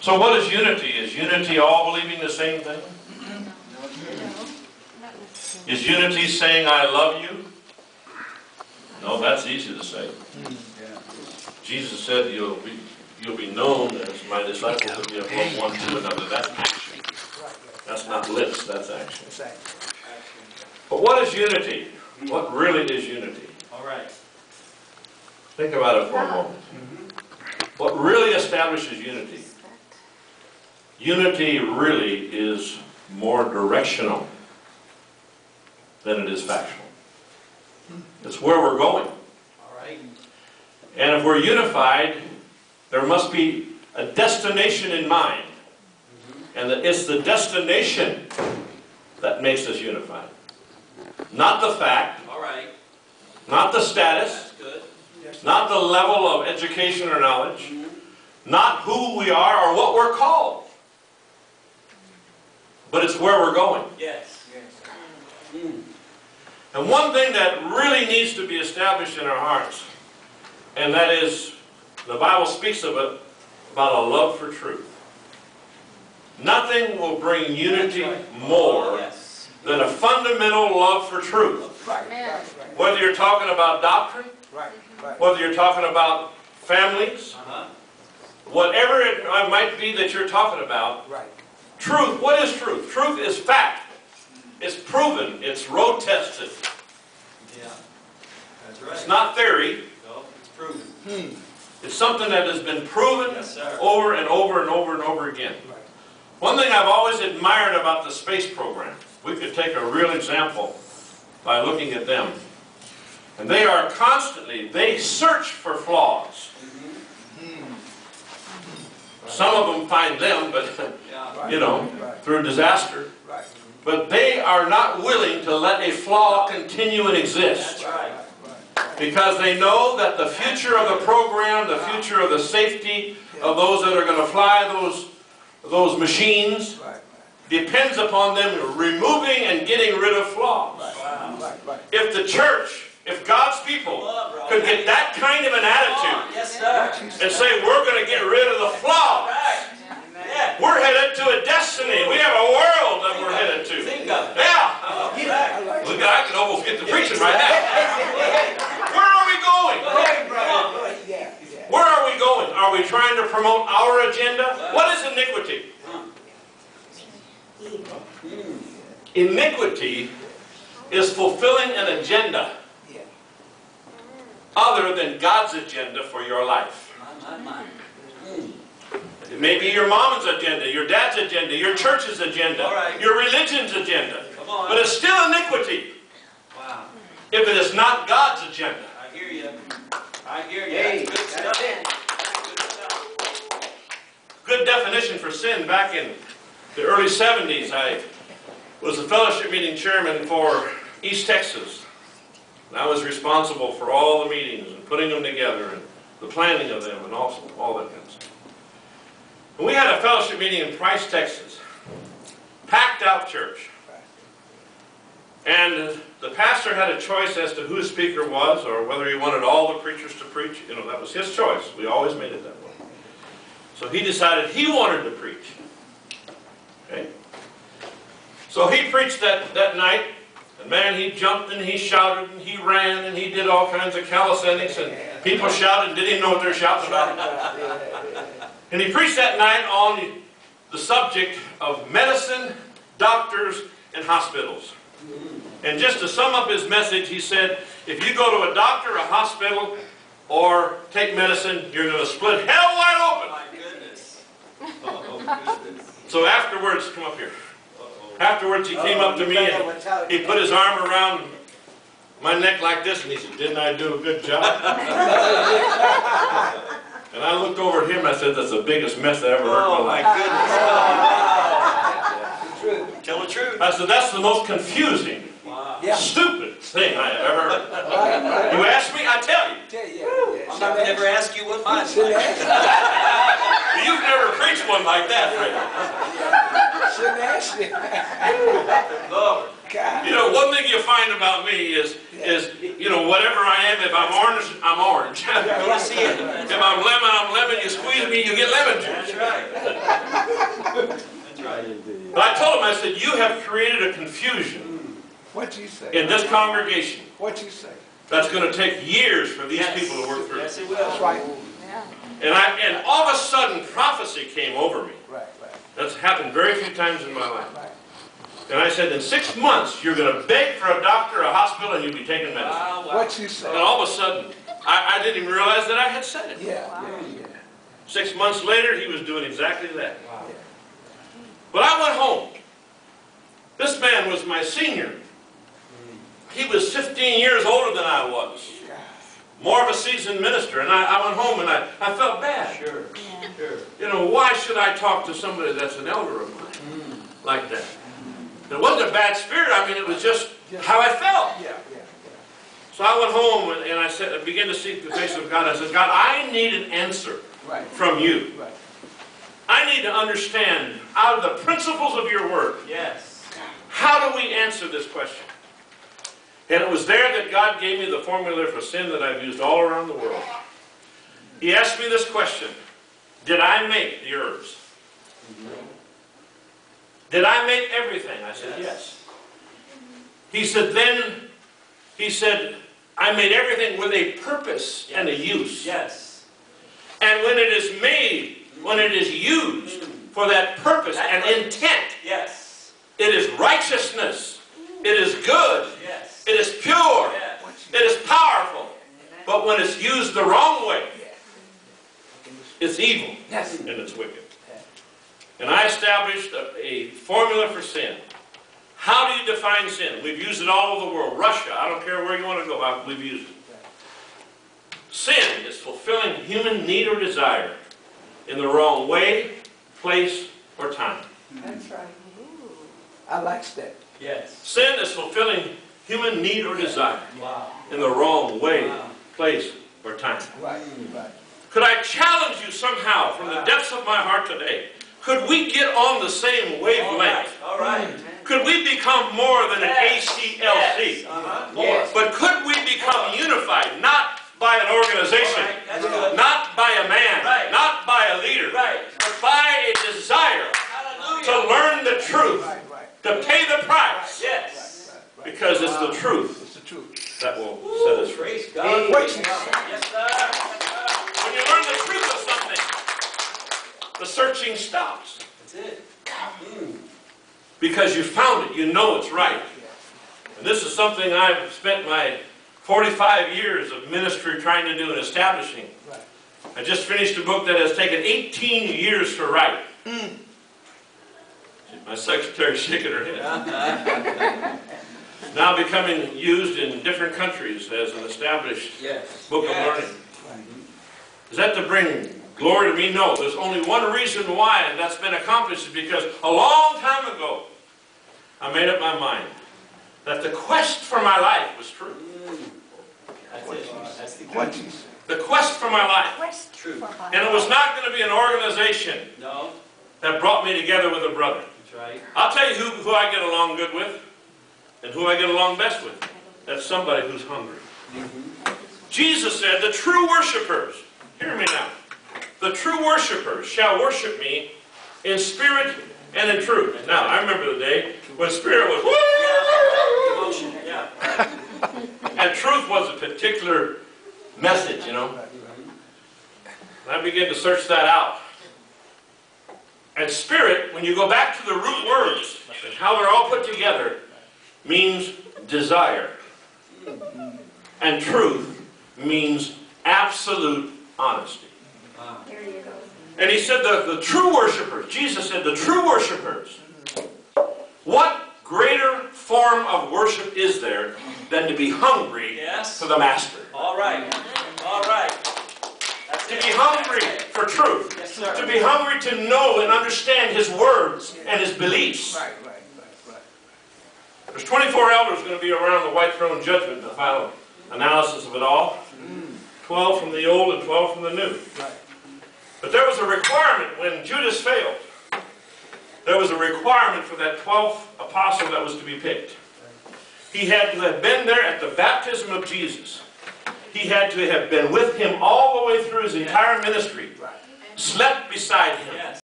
So what is unity? Is unity all believing the same thing? Is unity saying I love you? No, that's easy to say. Jesus said you'll be known as my disciples if you have love one to another. That's action. That's not lips, that's action. But what is unity? What really is unity? All right. Think about it for a moment. What really establishes unity? Unity really is more directional than it is factual. It's where we're going. All right. And if we're unified, there must be a destination in mind. And it's the destination that makes us unified. Not the fact. All right. Not the status. That's good. Not the level of education or knowledge. Not who we are or what we're called. But it's where we're going. Yes. And one thing that really needs to be established in our hearts, and that is, the Bible speaks of it, about a love for truth. Nothing will bring unity more than a fundamental love for truth. Whether you're talking about doctrine, whether you're talking about families, whatever it might be that you're talking about, truth, what is truth? Truth is fact. It's proven. It's road tested. Yeah. That's right. It's not theory. No, it's proven. It's something that has been proven Yes, sir. over and over and over and over again. One thing I've always admired about the space program, we could take a real example by looking at them. And they are constantly, they search for flaws. Some of them find them, but, you know, through disaster. But they are not willing to let a flaw continue and exist. Because they know that the future of the program, the future of the safety of those that are going to fly those machines, depends upon them removing and getting rid of flaws. If the church, if God's people could get that kind of an attitude and say, we're going to get rid of the flaws. We're headed to a destiny. We have a world that we're headed to. Yeah. Look, I can almost get to preaching right now. Where are we going? Where are we going? Are we trying to promote our agenda? What is iniquity? Iniquity is fulfilling an agenda other than God's agenda for your life. It may be your mom's agenda, your dad's agenda, your church's agenda, your religion's agenda. But it's still iniquity. Wow. If it is not God's agenda. I hear you. I hear you. Good stuff. Good definition for sin. Back in the early 70s, I was the fellowship meeting chairman for East Texas. And I was responsible for all the meetings and putting them together and the planning of them and also all that kind of stuff. And we had a fellowship meeting in Price, Texas. Packed out church. And the pastor had a choice as to who the speaker was or whether he wanted all the preachers to preach. You know, that was his choice. We always made it that way. So he decided he wanted to preach. Okay? So he preached that night. And man, he jumped and he shouted and he ran and he did all kinds of calisthenics. And people shouted and didn't even know what they were shouting about. And he preached that night on the subject of medicine, doctors, and hospitals. And just to sum up his message, he said, if you go to a doctor, a hospital, or take medicine, you're going to split hell wide open. My goodness. Oh, goodness. So afterwards, come up here. Afterwards, he came up to me and he put his arm around my neck like this, and he said, didn't I do a good job? And I looked over at him and I said, that's the biggest mess I ever heard in my life. Goodness. Tell the truth. I said, that's the most confusing, stupid thing I have ever heard. You ask me, I tell you. I'm not going to ever ask you what mine's like. You've never preached one like that, Fred. Lord. You know, one thing you find about me is, you know, whatever I am, if I'm orange, I'm orange. If I'm lemon, I'm lemon. You squeeze me, you get lemon juice. That's right. said, you have created a confusion What you say? in this congregation What you say? that's going to take years for these people to work through. Yes, it will. That's right. And all of a sudden, prophecy came over me. Right, right, That's happened very few times in my life. right. And I said, in 6 months, you're going to beg for a doctor, a hospital, and you'll be taking medicine. Wow, wow. What you say? And all of a sudden, I didn't even realize that I had said it. Yeah, yeah. 6 months later, he was doing exactly that. Wow. But I went home. This man was my senior. He was 15 years older than I was. More of a seasoned minister. And I went home and I felt bad. Sure. Sure. You know, why should I talk to somebody that's an elder of mine like that? It wasn't a bad spirit. I mean, it was just how I felt. Yeah, yeah. So I went home and I began to seek the face of God. I said, God, I need an answer Right. from you. Right. I need to understand out of the principles of your word. Yes. How do we answer this question? And it was there that God gave me the formula for sin that I've used all around the world. He asked me this question: did I make the herbs? Did I make everything? I said, yes. He said, I made everything with a purpose and a use. Yes. And when it is made, when it is used for that purpose and intent, Yes. it is righteousness. It is good. Yes. It is pure. Yes. It is powerful. But when it's used the wrong way, it's evil Yes. and it's wicked. And I established a formula for sin. How do you define sin? We've used it all over the world. Russia, I don't care where you want to go, we've used it. Sin is fulfilling human need or desire in the wrong way, place, or time. That's right. I like that. Yes. Sin is fulfilling human need or desire Wow. in the wrong way, Wow. place, or time. Right, right. Could I challenge you somehow from the depths of my heart today? Could we get on the same wavelength? All right. Could we become more than an ACLC? Yes. Uh-huh. Yes. But could we become unified, not by an organization, All right. That's good. not by a man, Right. not by a leader, Right. but by a desire Hallelujah. to learn the truth, Right, right. to pay the price, Yes. Right. because it's the truth It's the truth. that will set us free. Praise God. What you Yes, sir. When you learn the truth of something, the searching stops. That's it. Because you found it, you know it's right. And this is something I've spent my 45 years of ministry trying to do and establishing. Right. I just finished a book that has taken 18 years to write. My secretary's shaking her head. Now becoming used in different countries as an established Yes. book of Yes. learning. Is that to bring glory to me? No. There's only one reason why, and that's been accomplished, is because a long time ago, I made up my mind that the quest for my life was true. That's it. That's the What truth. you say? The quest for my life. True. And it was not going to be an organization No. that brought me together with a brother. That's right. I'll tell you who I get along good with and who I get along best with. That's somebody who's hungry. Jesus said, the true worshipers, hear me now, the true worshipers shall worship me in spirit and in truth. Now, I remember the day when spirit was, Emotion. Yeah. and truth was a particular message, you know. And I began to search that out. And spirit, when you go back to the root words and how they're all put together, means desire. And truth means absolute honesty. There you go. And he said the true worshipers, Jesus said the true worshipers, what greater form of worship is there than to be hungry Yes. for the Master? All right. All right. That's To it. be hungry for truth. Yes, sir. To be hungry to know and understand His words and His beliefs. Right, right, right, right. There's 24 elders going to be around the white throne judgment, the final analysis of it all. 12 from the old and 12 from the new. Right. But there was a requirement when Judas failed. There was a requirement for that 12th apostle that was to be picked. He had to have been there at the baptism of Jesus. He had to have been with Him all the way through His entire ministry. Right. Slept beside Him. Yes.